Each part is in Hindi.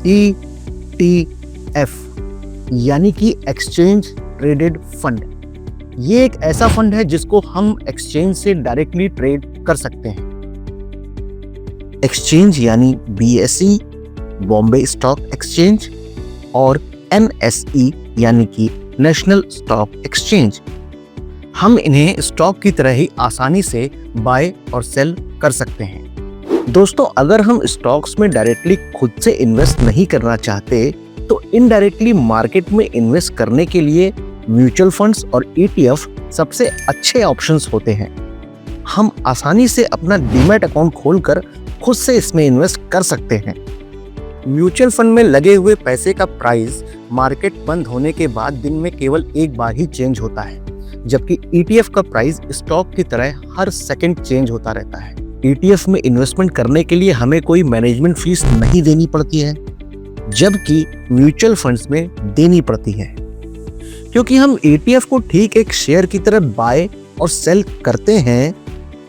ETF यानी कि एक्सचेंज ट्रेडेड फंड। ये एक ऐसा फंड है जिसको हम एक्सचेंज से डायरेक्टली ट्रेड कर सकते हैं। एक्सचेंज यानी BSE बॉम्बे स्टॉक एक्सचेंज और NSE यानी कि नेशनल स्टॉक एक्सचेंज। हम इन्हें स्टॉक की तरह ही आसानी से बाय और सेल कर सकते हैं। दोस्तों, अगर हम स्टॉक्स में डायरेक्टली खुद से इन्वेस्ट नहीं करना चाहते तो इनडायरेक्टली मार्केट में इन्वेस्ट करने के लिए म्यूचुअल फंड्स और ETF सबसे अच्छे ऑप्शंस होते हैं। हम आसानी से अपना डीमैट अकाउंट खोलकर खुद से इसमें इन्वेस्ट कर सकते हैं। म्यूचुअल फंड में लगे हुए पैसे का प्राइस मार्केट बंद होने के बाद दिन में केवल एक बार ही चेंज होता है, जबकि ETF का प्राइस स्टॉक की तरह हर सेकंड चेंज होता रहता है। ETF में इन्वेस्टमेंट करने के लिए हमें कोई मैनेजमेंट फीस नहीं देनी पड़ती है, जबकि म्यूचुअल फंड्स में देनी पड़ती है। क्योंकि हम ETF को ठीक एक शेयर की तरह बाय और सेल करते हैं,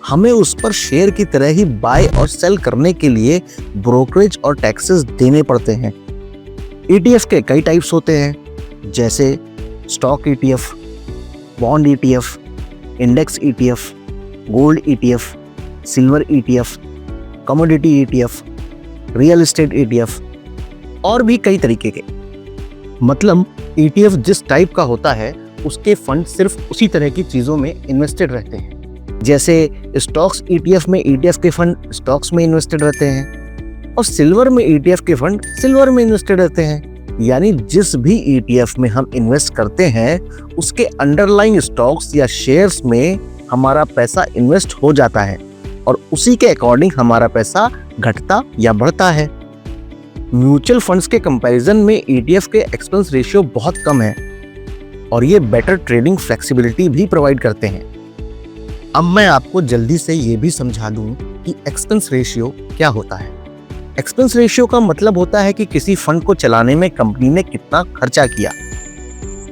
हमें उस पर शेयर की तरह ही बाय और सेल करने के लिए ब्रोकरेज और टैक्सेस देने पड़ते हैं। ETF के कई टाइप्स होते हैं, जैसे stock ETF, bond ETF, index ETF, gold ETF, silver ETF, commodity ETF, real estate ETF और भी कई तरीके के। मतलब ETF जिस टाइप का होता है उसके फंड सिर्फ उसी तरह की चीज़ों में इन्वेस्टेड रहते हैं। जैसे स्टॉक्स ETF में ETF के फंड स्टॉक्स में इन्वेस्टेड रहते हैं और सिल्वर में ETF के फंड सिल्वर में इन्वेस्टेड रहते हैं। यानी जिस भी ETF में हम इन्वेस्ट करते हैं उसके अंडरलाइंग स्टॉक्स या शेयर्स में हमारा पैसा इन्वेस्ट हो जाता है और उसी के अकॉर्डिंग हमारा पैसा घटता या बढ़ता है। म्यूचुअल फंड्स के कंपैरिजन में ETF के एक्सपेंस रेशियो बहुत कम है और ये बेटर ट्रेडिंग फ्लेक्सिबिलिटी भी प्रोवाइड करते हैं। अब मैं आपको जल्दी से ये भी समझा दूं कि एक्सपेंस रेशियो क्या होता है। एक्सपेंस रेशियो का मतलब होता है कि किसी फंड को चलाने में कंपनी ने कितना खर्चा किया।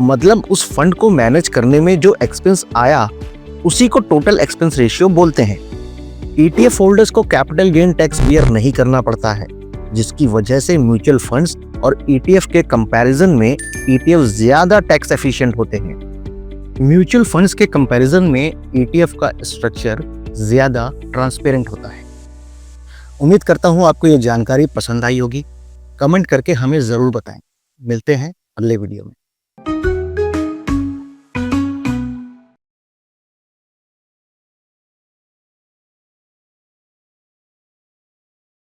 मतलब उस फंड को मैनेज करने में जो एक्सपेंस आया उसी को टोटल एक्सपेंस रेशियो बोलते हैं। ETF होल्डर्स को कैपिटल गेन टैक्स बियर नहीं करना पड़ता है, जिसकी वजह से म्यूचुअल फंड्स और ETF के कंपैरिजन में ETF ज्यादा टैक्स एफिशिएंट होते हैं। म्यूचुअल फंड्स के कंपैरिजन में ETF का स्ट्रक्चर ज्यादा ट्रांसपेरेंट होता है। उम्मीद करता हूं आपको ये जानकारी पसंद आई होगी। कमेंट करके हमें जरूर बताएं। मिलते हैं अगले वीडियो में।